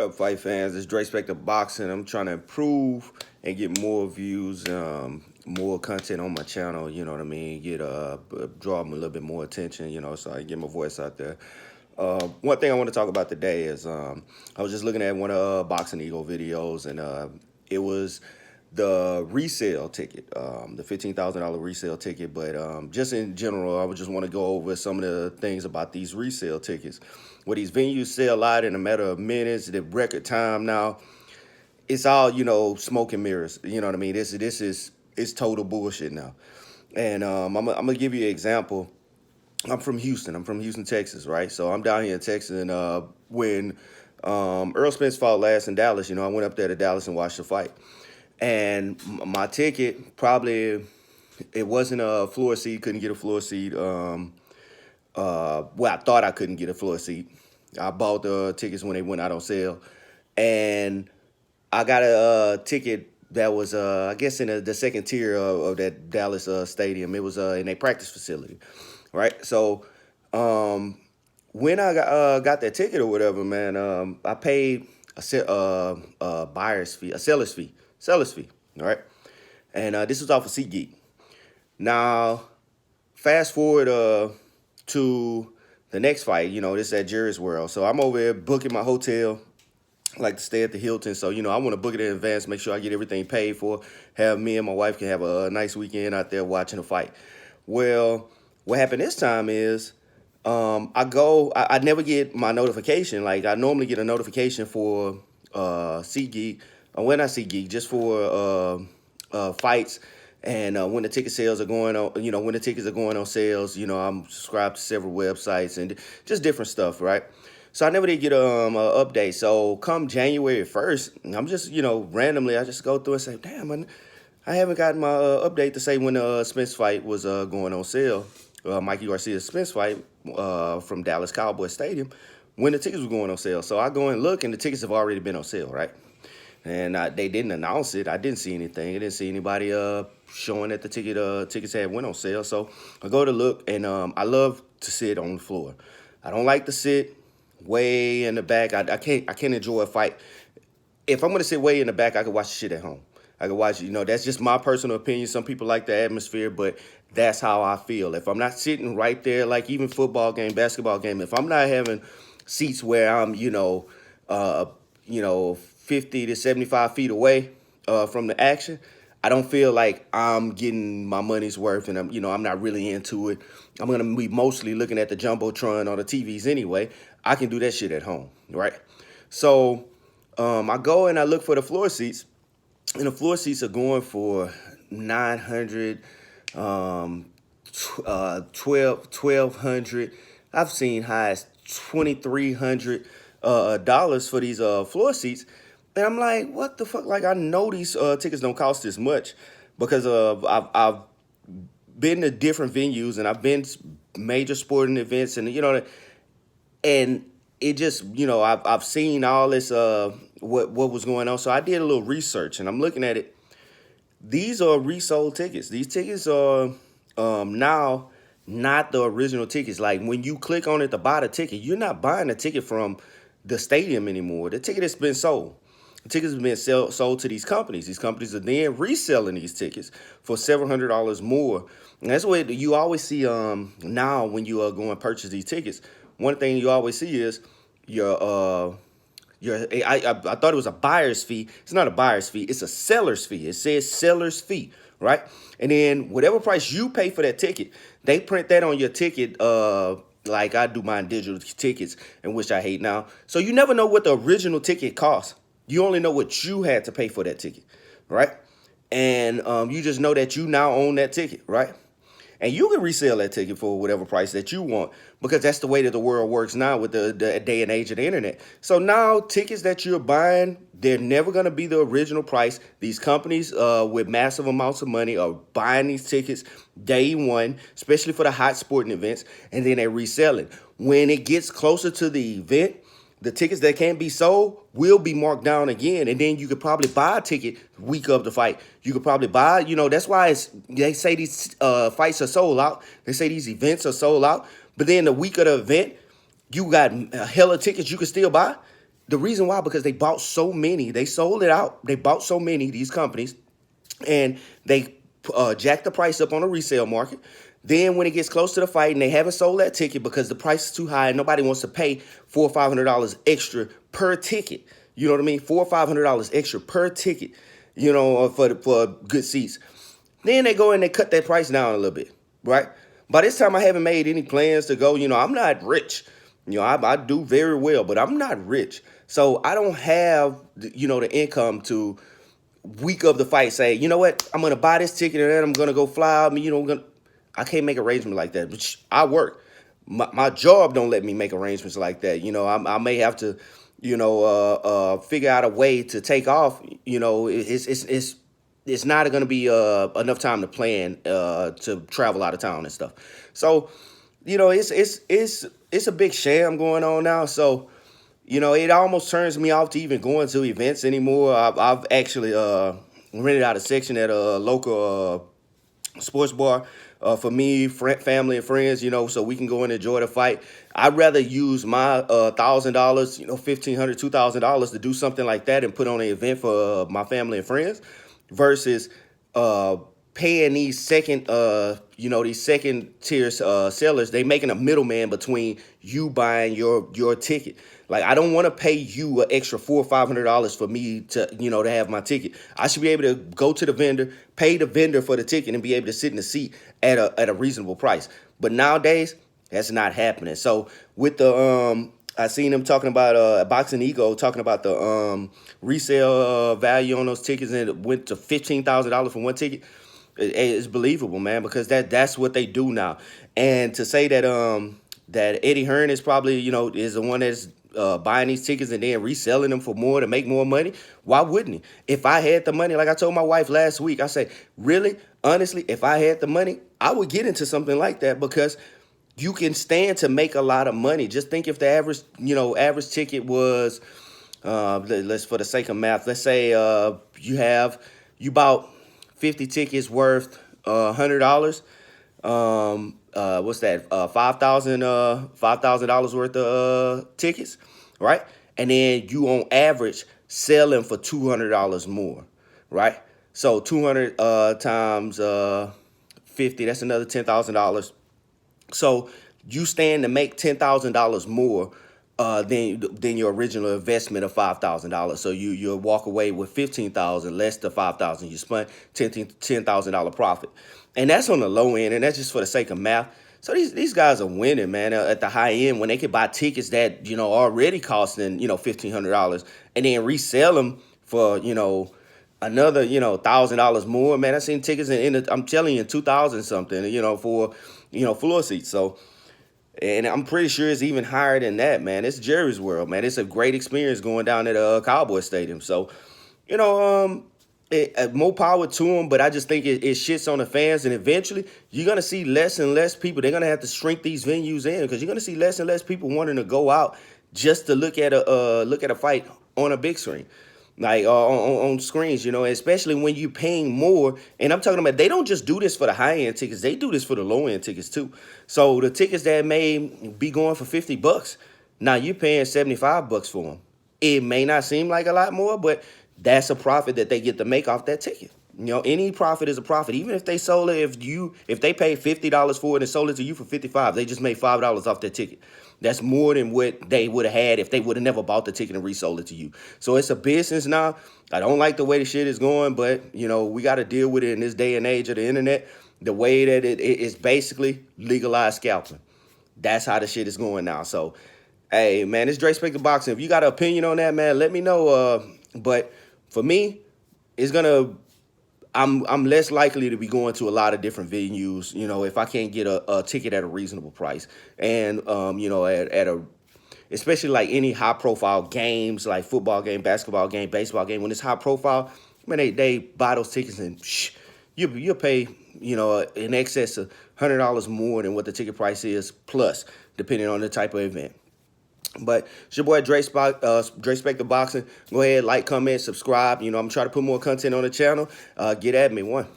up, fight fans? It's DreSpective Boxing. I'm trying to improve and get more views, more content on my channel. You know what I mean? Draw them a little bit more attention. So I can get my voice out there. One thing I want to talk about today is I was just looking at one of Boxing Eagle videos, and it was the resale ticket, the $15,000 resale ticket. But just in general, I would just want to go over some of the things about these resale tickets. Where these venues sell out in a matter of minutes, the record time now, it's all, smoke and mirrors. You know what I mean? It's total bullshit now. And I'm gonna give you an example. I'm from Houston. I'm from Houston, Texas, right? So I'm down here in Texas, and when ERROL Spence fought last in Dallas, I went up there to Dallas and watched the fight. And my ticket, probably, it wasn't a floor seat, couldn't get a floor seat. I thought I couldn't get a floor seat. I bought the tickets when they went out on sale. And I got a ticket that was, I guess, in the second tier of that Dallas stadium. It was in a practice facility, right? So when I got that ticket or whatever, man, I paid a buyer's fee, a seller's fee, all right? And this was off of SeatGeek. Now, fast forward to the next fight, this at Jerry's World. So I'm over there booking my hotel. I like to stay at the Hilton. So, I want to book it in advance, make sure I get everything paid for, have me and my wife can have a nice weekend out there watching the fight. Well, what happened this time is I never get my notification. Like, I normally get a notification for SeatGeek, well, not SeatGeek, just for fights. And when the ticket sales are going on, when the tickets are going on sales, I'm subscribed to several websites and just different stuff, right? So I never did get a update. So come January 1st, I'm just, randomly, I just go through and say, damn, I haven't gotten my update to say when the Spence fight was going on sale. Mikey Garcia's Spence fight from Dallas Cowboy Stadium, when the tickets were going on sale. So I go and look, and the tickets have already been on sale, right? And they didn't announce it. I didn't see anything. I didn't see anybody showing that the tickets had went on sale. So I go to look, and I love to sit on the floor. I don't like to sit way in the back. I can't enjoy a fight. If I'm gonna sit way in the back, I could watch the shit at home. I could watch, that's just my personal opinion. Some people like the atmosphere, but that's how I feel. If I'm not sitting right there, like even football game, basketball game, if I'm not having seats where I'm, 50 to 75 feet away from the action, I don't feel like I'm getting my money's worth, and I'm not really into it. I'm gonna be mostly looking at the jumbotron on the TVs anyway. I can do that shit at home, right? So I go and I look for the floor seats, and the floor seats are going for $900, $1,200. I've seen high as $2,300 dollars for these floor seats. And I'm like, what the fuck? Like, I know these tickets don't cost this much, because I've been to different venues, and I've been to major sporting events, and and it just, I've seen all this what was going on. So I did a little research, and I'm looking at it. These are resold tickets. These tickets are now not the original tickets. Like, when you click on it to buy the ticket, you're not buying the ticket from the stadium anymore. The ticket has been sold. The tickets have been sold to these companies. These companies are then reselling these tickets for several $100s more. And that's what you always see now when you go and purchase these tickets. One thing you always see is I thought it was a buyer's fee. It's not a buyer's fee. It's a seller's fee. It says seller's fee, right? And then whatever price you pay for that ticket, they print that on your ticket. Like I do mine digital tickets, and which I hate now. So you never know what the original ticket costs. You only know what you had to pay for that ticket, right? And you just know that you now own that ticket, right? And you can resell that ticket for whatever price that you want, because that's the way that the world works now with the day and age of the internet. So now tickets that you're buying, they're never going to be the original price. These companies with massive amounts of money are buying these tickets day one, especially for the hot sporting events, and then they resell it. When it gets closer to the event, the tickets that can't be sold will be marked down again, and then you could probably buy a ticket week of the fight. You could probably buy, that's why they say these fights are sold out. They say these events are sold out, but then the week of the event, you got a hell of tickets you can still buy. the reason why, because they bought so many, they sold it out. They bought so many, these companies, and they jack the price up on the resale market. Then when it gets close to the fight and they haven't sold that ticket because the price is too high and nobody wants to pay $400 or $500 extra per ticket. You know what I mean? $400 or $500 extra per ticket, for good seats. Then they go and they cut that price down a little bit, right? By this time, I haven't made any plans to go. I'm not rich. I do very well, but I'm not rich. So I don't have, the income to week of the fight say, you know what, I'm going to buy this ticket and then I'm going to go fly. I can't make arrangements like that. But I work. My job don't let me make arrangements like that. I may have to, figure out a way to take off. It's not going to be enough time to plan to travel out of town and stuff. So, it's a big sham going on now. So, it almost turns me off to even going to events anymore. I've actually rented out a section at a local sports bar for me, family, and friends, so we can go and enjoy the fight. I'd rather use my $1,000, $1,500, $2,000 to do something like that and put on an event for my family and friends versus paying these second tier sellers. They making a middleman between you buying your ticket. Like, I don't want to pay you an extra $400 or $500 for me to to have my ticket. I should be able to go to the vendor, pay the vendor for the ticket, and be able to sit in the seat at a reasonable price. But nowadays, that's not happening. So with the I seen them talking about Boxing Ego talking about the resale value on those tickets, and it went to $15,000 for one ticket. It's believable, man, because that's what they do now. And to say that that Eddie Hearn is probably is the one that's buying these tickets and then reselling them for more to make more money, why wouldn't he? If I had the money, like I told my wife last week, I said, really, honestly, if I had the money, I would get into something like that because you can stand to make a lot of money. Just think if the average ticket was, let's for the sake of math, let's say you bought 50 tickets worth $100. What's that? $5,000 worth of tickets, right? And then you on average selling for $200 more, right? So 200 times 50, that's another $10,000. So you stand to make $10,000 more than your original investment of $5,000. So you'll walk away with $15,000 less the $5,000 you spent, $10,000 profit, and that's on the low end, and that's just for the sake of math. So these guys are winning, man, at the high end when they can buy tickets that already costing $1,500 and then resell them for another $1,000 more. Man, I seen tickets I'm telling you, 2,000 something for floor seats. So. And I'm pretty sure it's even higher than that, man. It's Jerry's World, man. It's a great experience going down at a Cowboy Stadium. So, more power to them, but I just think it shits on the fans. And eventually, you're going to see less and less people. They're going to have to shrink these venues in because you're going to see less and less people wanting to go out just to look at a fight on a big screen. Like on screens, especially when you're paying more. And I'm talking about they don't just do this for the high-end tickets. They do this for the low-end tickets, too. So the tickets that may be going for $50, now you're paying $75 for them. It may not seem like a lot more, but that's a profit that they get to make off that ticket. Any profit is a profit. Even if they sold it, if they paid $50 for it and sold it to you for $55, they just made $5 off that ticket. That's more than what they would have had if they would have never bought the ticket and resold it to you. So it's a business now. I don't like the way the shit is going, but, we got to deal with it in this day and age of the internet. The way that it is basically legalized scalping. That's how the shit is going now. So, hey, man, it's DreSpective Boxing. If you got an opinion on that, man, let me know. But for me, it's going to... I'm less likely to be going to a lot of different venues, if I can't get a ticket at a reasonable price. And, at a, especially like any high profile games, like football game, basketball game, baseball game, when it's high profile, man, they buy those tickets and you'll pay, in excess of $100 more than what the ticket price is, plus, depending on the type of event. But it's your boy DreSpective Boxing. Go ahead, like, comment, subscribe. I'm trying to put more content on the channel. Get at me. One.